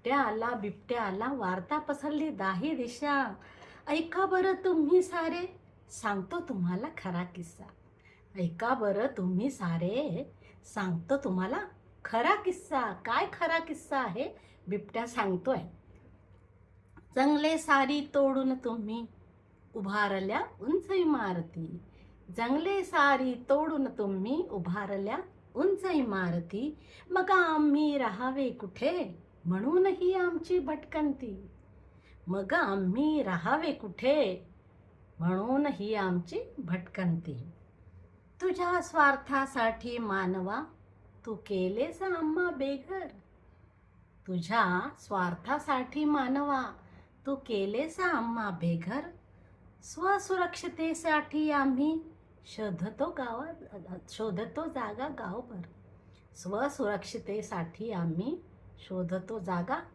बिबट्या आला वार्ता पसरली दाही दिशा. ऐका बरं तुम्ही सारे, सांगतो तुम्हाला खरा किस्सा. ऐका बरं तुम्ही सारे, सांगतो तुम्हाला खरा किस्सा. काय खरा किस्सा आहे बिबट्या सांगतोय. जंगले सारी तोडून तुम्ही उभारल्या उंच इमारती. जंगले सारी तोडून तुम्ही उभारल्या उंच इमारती. मग आम्ही राहावे कुठे, म्हणून ही आमची भटकंती. मग आम्ही राहावे कुठे, म्हणून ही आमची भटकंती. तुझ्या स्वार्थासाठी मानवा, तू केलेस आम्हा बेघर. तुझ्या स्वार्थासाठी मानवा, तू केलेस आम्हा बेघर. स्वसुरक्षतेसाठी आम्ही शोधतो जागा गावभर. स्वसुरक्षतेसाठी आम्ही शोधतो जागा